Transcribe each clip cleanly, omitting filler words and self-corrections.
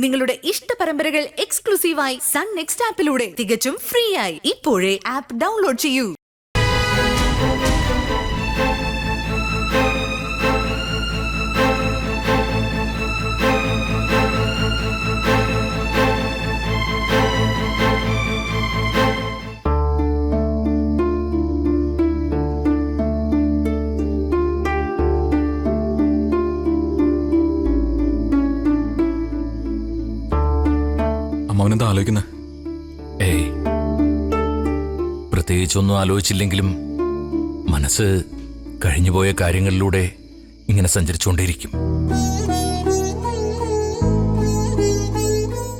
നിങ്ങളുടെ ഇഷ്ട പരമ്പരകൾ എക്സ്ക്ലൂസീവായി സൺ നെക്സ്റ്റ് ആപ്പിലൂടെ തികച്ചും ഫ്രീ ആയി ഇപ്പോഴേ ആപ്പ് ഡൗൺലോഡ് ചെയ്യൂ. അമ്മാവനെന്താ ആലോചിക്കുന്നത്? ഏയ്, പ്രത്യേകിച്ചൊന്നും ആലോചിച്ചില്ലെങ്കിലും മനസ്സ് കഴിഞ്ഞുപോയ കാര്യങ്ങളിലൂടെ ഇങ്ങനെ സഞ്ചരിച്ചുകൊണ്ടേയിരിക്കും.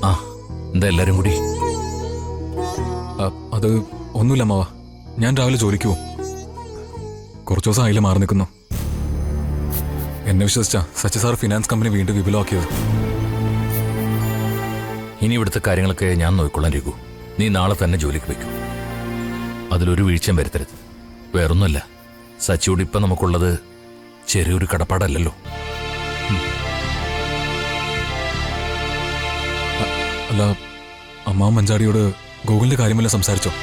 ആ, എന്താ എല്ലാരും കൂടി? അത് ഒന്നുമില്ല അമ്മാവ, ഞാൻ രാവിലെ ജോലിക്ക് പോകും. കുറച്ചു ദിവസം അതിൽ മാറി നിൽക്കുന്നു. എന്നെ വിശ്വസിച്ചാ സച്ചി സാർ ഫിനാൻസ് കമ്പനി വീണ്ടും വിപുലമാക്കിയത്. ഇനി ഇവിടുത്തെ കാര്യങ്ങളൊക്കെ ഞാൻ നോക്കിക്കൊള്ളാൻ രഘു. നീ നാളെ തന്നെ ജോലിക്ക് വയ്ക്കും. അതിലൊരു വീഴ്ചയും വരുത്തരുത്. വേറൊന്നുമല്ല, സച്ചിയോട് ഇപ്പം നമുക്കുള്ളത് ചെറിയൊരു കടപ്പാടല്ലല്ലോ. അല്ല, അമ്മാവൻ മഞ്ചാടിയോട് ഗോകുലിന്റെ കാര്യമെല്ലാം സംസാരിച്ചോ?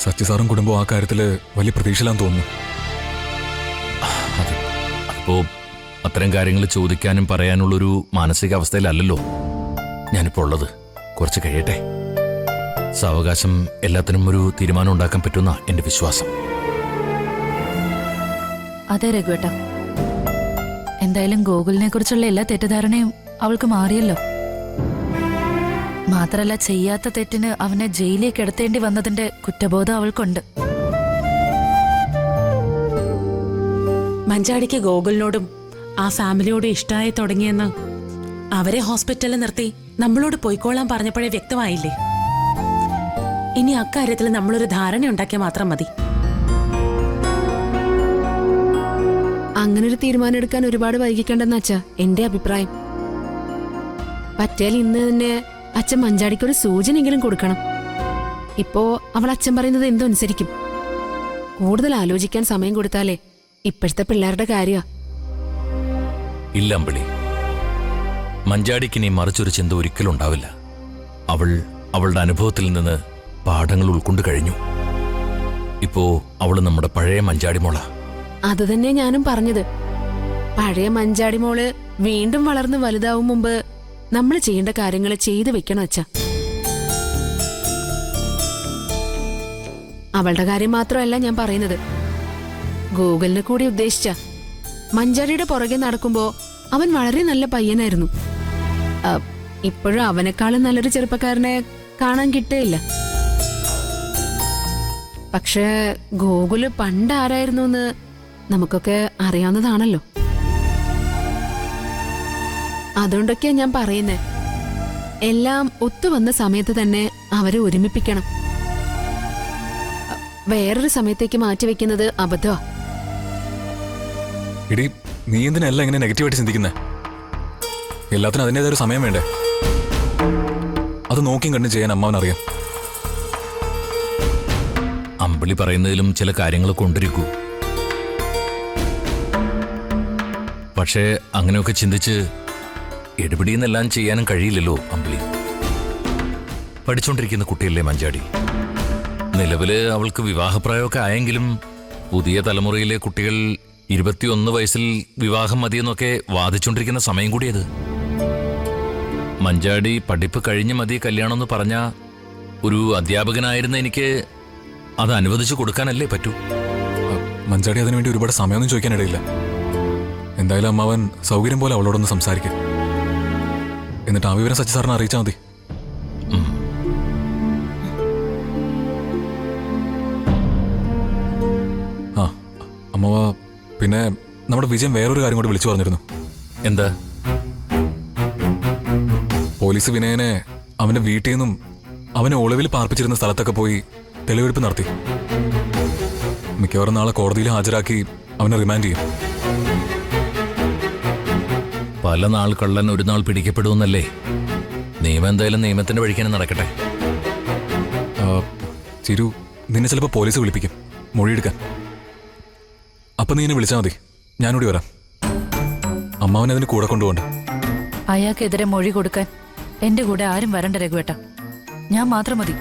സച്ചി സാറും കുടുംബവും ആ കാര്യത്തിൽ വലിയ പ്രതീക്ഷയിലാന്ന് തോന്നുന്നു. അതിപ്പോ അത്തരം കാര്യങ്ങൾ ചോദിക്കാനും പറയാനുള്ളൊരു മാനസികാവസ്ഥയിലല്ലല്ലോ ഞാനിപ്പോൾ ഉള്ളത്. കുറച്ച് കഴിയട്ടെ. സാവകാശം എല്ലാത്തിനും ഒരു തീരുമാനം ഉണ്ടാക്കാൻ പറ്റുന്ന എന്റെ വിശ്വാസം. അതെ രഘുവേട്ട, എന്തായാലും ഗോകുലിനെ കുറിച്ചുള്ള എല്ലാ തെറ്റിദ്ധാരണയും അവൾക്ക് മാറിയല്ലോ. മാത്രല്ല, ചെയ്യാത്ത തെറ്റിന് അവനെ ജയിലിലേക്ക് കിടത്തേണ്ടി വന്നതിന്റെ കുറ്റബോധം അവൾക്കുണ്ട്. മഞ്ചാടിക്ക് ഗോകുലിനോടും ആ ഫാമിലിയോട് ഇഷ്ടമായി തുടങ്ങിയെന്ന് അവരെ ഹോസ്പിറ്റലിൽ നിർത്തി നമ്മളോട് പോയിക്കോളാൻ പറഞ്ഞപ്പോഴേ വ്യക്തമായില്ലേ? ഇനി അക്കാര്യത്തിൽ നമ്മളൊരു ധാരണ ഉണ്ടാക്കിയാൽ മാത്രം മതി. അങ്ങനൊരു തീരുമാനം എടുക്കാൻ ഒരുപാട് വൈകിക്കണ്ടെന്ന് അച്ഛാ എന്റെ അഭിപ്രായം. പറ്റിയാൽ ഇന്ന് തന്നെ അച്ഛൻ മഞ്ചാടിക്കൊരു സൂചനയെങ്കിലും കൊടുക്കണം. ഇപ്പോ അവൾ അച്ഛൻ പറയുന്നത് എന്തോ അനുസരിക്കും. കൂടുതൽ ആലോചിക്കാൻ സമയം കൊടുത്താലേ ഇപ്പോഴത്തെ പിള്ളേരുടെ കാര്യ. ഇല്ല അമ്പിളി, മഞ്ചാടിക്ക് ഇനി മറിച്ചൊരു ചിന്ത ഒരിക്കലും ഉണ്ടാവില്ല. അവളുടെ അനുഭവത്തിൽ നിന്ന് പാഠങ്ങൾ ഉൾക്കൊണ്ട് കഴിഞ്ഞു. ഇപ്പോ അവള് നമ്മുടെ പഴയ മഞ്ചാടി മോള. അത് തന്നെ ഞാനും പറഞ്ഞത്. പഴയ മഞ്ചാടി മോള് വീണ്ടും വളർന്ന് വലുതാവും മുമ്പ് നമ്മൾ ചെയ്യേണ്ട കാര്യങ്ങൾ ചെയ്തു വെക്കണം അച്ഛ. അവളുടെ കാര്യം മാത്രമല്ല ഞാൻ പറയുന്നത്, ഗൂഗിളിനെ കൂടി ഉദ്ദേശിച്ച. മഞ്ചാടിയുടെ പുറകെ നടക്കുമ്പോ അവൻ വളരെ നല്ല പയ്യനായിരുന്നു. ഇപ്പോഴും അവനെക്കാളും നല്ലൊരു ചെറുപ്പക്കാരനെ കാണാൻ കിട്ടേയില്ല. പക്ഷേ ഗോകുല് പണ്ട് ആരായിരുന്നു എന്ന് നമുക്കൊക്കെ അറിയാവുന്നതാണല്ലോ. അതുകൊണ്ടൊക്കെയാ ഞാൻ പറയുന്നേ, എല്ലാം ഒത്തുവന്ന സമയത്ത് തന്നെ അവരെ ഒരുമിപ്പിക്കണം. വേറൊരു സമയത്തേക്ക് മാറ്റിവെക്കുന്നത് അബദ്ധമാ. ഇടി, നീ എന്തിനല്ല ഇങ്ങനെ നെഗറ്റീവായിട്ട് ചിന്തിക്കുന്നേ? എല്ലാത്തിനും അതിൻ്റെതായ ഒരു സമയം വേണ്ടേ? അത് നോക്കിയും കണ്ടും ചെയ്യാൻ അമ്മാവനറിയാം. അമ്പിളി പറയുന്നതിലും ചില കാര്യങ്ങൾ കൊണ്ടിരിക്കൂ. പക്ഷേ അങ്ങനെയൊക്കെ ചിന്തിച്ച് എടുപിടിയെന്നെല്ലാം ചെയ്യാനും കഴിയില്ലല്ലോ അമ്പിളി. പഠിച്ചുകൊണ്ടിരിക്കുന്ന കുട്ടിയല്ലേ മഞ്ചാടി. നിലവില് അവൾക്ക് വിവാഹപ്രായമൊക്കെ ആയെങ്കിലും പുതിയ തലമുറയിലെ കുട്ടികൾ 21 വയസ്സിൽ വിവാഹം മതിയെന്നൊക്കെ വാദിച്ചുകൊണ്ടിരിക്കുന്ന സമയം കൂടിയത്. മഞ്ചാടി പഠിപ്പ് കഴിഞ്ഞ് മതി കല്യാണം എന്ന് പറഞ്ഞ ഒരു അധ്യാപകനായിരുന്ന എനിക്ക് അത് അനുവദിച്ചു കൊടുക്കാനല്ലേ പറ്റൂ. മഞ്ചാടി അതിനുവേണ്ടി ഒരുപാട് സമയമൊന്നും ചോദിക്കാനിടയില്ല. എന്തായാലും അമ്മാവൻ സൗകര്യം പോലെ അവളോടൊന്ന് സംസാരിക്കും. എന്നിട്ട് ആ വിവരം സച്ചി സാറിനെ അറിയിച്ചാൽ മതി. ആ അമ്മാവ, പിന്നെ നമ്മുടെ വിജയൻ വേറൊരു കാര്യം കൂടി വിളിച്ചു പറഞ്ഞിരുന്നു. എന്താ? പോലീസ് വിനയനെ അവന്റെ വീട്ടിൽ നിന്നും അവനെ ഒളിവിൽ പാർപ്പിച്ചിരുന്ന സ്ഥലത്തൊക്കെ പോയി തെളിവെടുപ്പ് നടത്തി. മിക്കവാറും നാളെ കോടതിയിൽ ഹാജരാക്കി അവനെ റിമാൻഡ് ചെയ്യും. പല നാൾ കള്ളൻ ഒരു നാൾ പിടിക്കപ്പെടുമെന്നല്ലേ? നിയമം എന്തായാലും നിയമത്തിന്റെ വഴിക്കാനും നടക്കട്ടെ. ചിരു, നിന്നെ ചിലപ്പോൾ പോലീസ് വിളിപ്പിക്കും മൊഴിയെടുക്കാൻ. അപ്പം നീ എന്നെ വിളിച്ചാൽ മതി, ഞാനൂടി വരാം. അമ്മാവനെ അതിന് കൂടെ കൊണ്ടുപോകണ്ട. അയാൾക്കെതിരെ മൊഴി കൊടുക്കാൻ എന്റെ കൂടെ ആരും വരണ്ട രഘുവേട്ട. ഞാൻ മാത്രം മതി.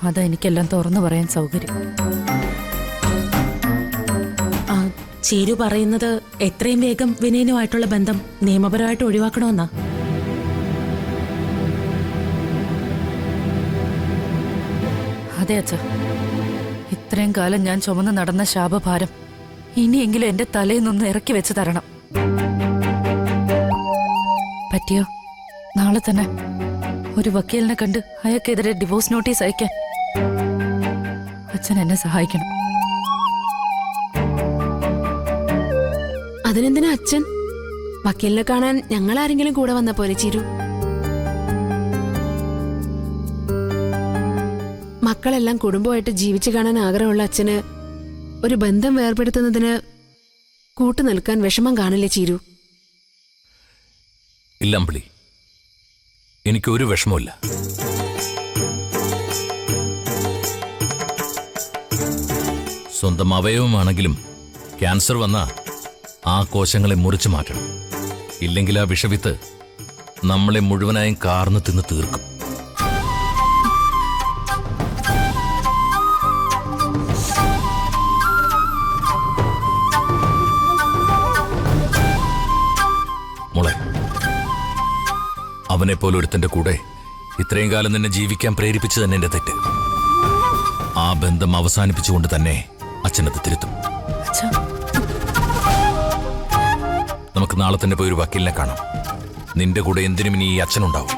അതാ എനിക്കെല്ലാം തുറന്നു പറയാൻ സൗകര്യം. ആ, ചീരു പറയുന്നത് എത്രയും വേഗം വിനയനുമായിട്ടുള്ള ബന്ധം നിയമപരമായിട്ട് ഒഴിവാക്കണമെന്നാ. അതെ അച്ഛ, ഇത്രയും കാലം ഞാൻ ചുമന്ന് നടന്ന ശാപഭാരം ഇനിയെങ്കിലും എന്റെ തലയിൽ നിന്ന് ഇറക്കി വെച്ച് തരണം. പറ്റിയോ? നാളെ തന്നെ ഒരു വക്കീലിനെ കണ്ട് അയാൾക്കെതിരെ ഡിവോഴ്സ് നോട്ടീസ് അയക്കാൻ അച്ഛൻ എന്നെ സഹായിക്കണം. അതിനെന്തിനാ അച്ഛൻ? വക്കീലിനെ കാണാൻ ഞങ്ങൾ ആരെങ്കിലും കൂടെ വന്ന പോലെ ചിരു. മക്കളെല്ലാം കുടുംബമായിട്ട് ജീവിച്ചു കാണാൻ ആഗ്രഹമുള്ള അച്ഛന് ഒരു ബന്ധം വേർപെടുത്തുന്നതിന് കൂട്ടു നിൽക്കാൻ വിഷമം കാണില്ലേ ചീരു? ഇല്ല അമ്പിളി, എനിക്കൊരു വിഷമമില്ല. സ്വന്തം അവയവമാണെങ്കിലും ക്യാൻസർ വന്നാ ആ കോശങ്ങളെ മുറിച്ചു മാറ്റണം. ഇല്ലെങ്കിൽ ആ വിഷവിത്ത് നമ്മളെ മുഴുവനായും കാർന്നു തിന്ന് തീർക്കും. മോളെ, അവനെപ്പോലെ ഒരുത്തന്റെ കൂടെ ഇത്രയും കാലം നിന്നെ ജീവിക്കാൻ പ്രേരിപ്പിച്ചു തന്നെ എന്റെ തെറ്റ്. ആ ബന്ധം അവസാനിപ്പിച്ചുകൊണ്ട് തന്നെ അച്ഛനത് തിരുത്തും. അച്ഛാ, നമുക്ക് നാളെ തന്നെ പോയി ഒരു വക്കീലിനെ കാണാം. നിന്റെ കൂടെ എന്തിനും ഇനി ഈ അച്ഛനുണ്ടാവും.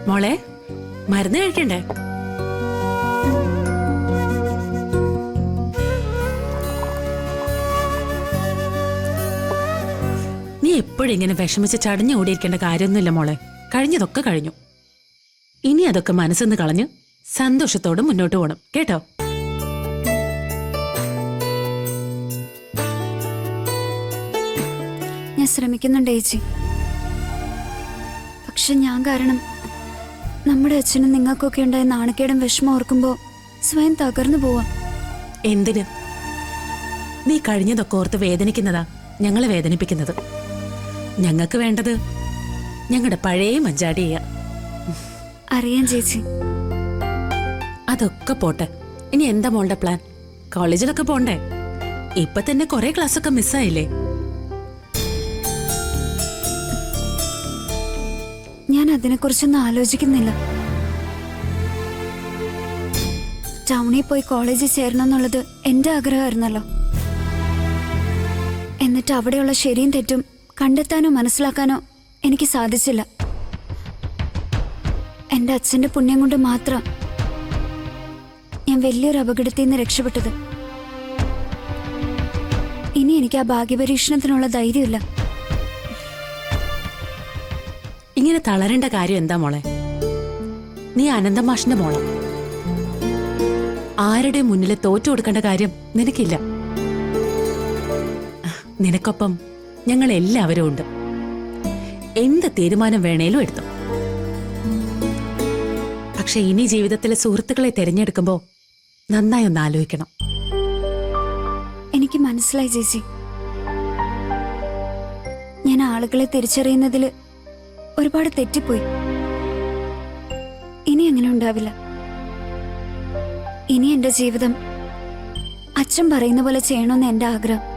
മോളെ, മരുന്ന് കഴിക്കണ്ടേ? നീ എപ്പോഴും ഇങ്ങനെ വിഷമിച്ച് ചടഞ്ഞു ഓടിയിരിക്കേണ്ട കാര്യമൊന്നുമില്ല മോളെ. കഴിഞ്ഞതൊക്കെ കഴിഞ്ഞു. ഇനി അതൊക്കെ മനസ്സിന്ന് കളഞ്ഞ് സന്തോഷത്തോടെ മുന്നോട്ട് പോകണം, കേട്ടോ? ഞാൻ ശ്രമിക്കുന്നുണ്ട് ചേച്ചി. പക്ഷെ ഞാൻ കാരണം നമ്മുടെ അച്ഛനും നിങ്ങൾക്കൊക്കെ ഉണ്ടായ നാണക്കേടും വിഷമം ഓർക്കുമ്പോ സ്വയം തകർന്നു പോവാ. എന്തിന്? നീ കഴിഞ്ഞതൊക്കെ ഓർത്ത് വേദനിക്കുന്നതാ ഞങ്ങളെ വേദനിപ്പിക്കുന്നത്. ഞങ്ങൾക്ക് വേണ്ടത് ഞങ്ങളുടെ പഴയ മഞ്ചാടിയ. അറിയാം ചേച്ചി. അതൊക്കെ പോട്ടെ. ഇനി എന്താ മോളുടെ പ്ലാൻ? കോളേജിലൊക്കെ പോണ്ടേ? ഇപ്പൊ തന്നെ കുറെ ക്ലാസ്സൊക്കെ മിസ്സായില്ലേ? ഞാൻ അതിനെക്കുറിച്ചൊന്നും ആലോചിക്കുന്നില്ല. ടൗണിൽ പോയി കോളേജിൽ ചേരണം എന്നുള്ളത് എന്റെ ആഗ്രഹമായിരുന്നല്ലോ. എന്നിട്ട് അവിടെയുള്ള ശരിയും തെറ്റും കണ്ടെത്താനോ മനസ്സിലാക്കാനോ എനിക്ക് സാധിച്ചില്ല. എന്റെ അച്ഛന്റെ പുണ്യം കൊണ്ട് മാത്രം ഞാൻ വലിയൊരു അപകടത്തിൽ നിന്ന് രക്ഷപ്പെട്ടത്. ഇനി എനിക്ക് ആ ഭാഗ്യപരീക്ഷണത്തിനുള്ള ധൈര്യമില്ല. ഇങ്ങനെ തളരേണ്ട കാര്യം എന്താ മോളെ? നീ അനന്തമാഷിന്റെ മോള. ആരുടെ മുന്നിൽ തോറ്റു കൊടുക്കേണ്ട കാര്യം നിനക്കില്ല. നിനക്കൊപ്പം ഞങ്ങൾ എല്ലാവരും ഉണ്ട്. എന്ത് തീരുമാനം വേണേലും എടുത്തു. പക്ഷെ ഇനി ജീവിതത്തിലെ സുഹൃത്തുക്കളെ തിരഞ്ഞെടുക്കുമ്പോ നന്നായി ഒന്ന് ആലോചിക്കണം. എനിക്ക് മനസ്സിലായി ചേച്ചി. ഞാൻ ആളുകളെ തിരിച്ചറിയുന്നതിൽ ഒരുപാട് തെറ്റിപ്പോയി. ഇനി അങ്ങനെ ഉണ്ടാവില്ല. ഇനി എന്റെ ജീവിതം അച്ഛൻ പറയുന്ന പോലെ ചെയ്യണമെന്ന് എന്റെ ആഗ്രഹം.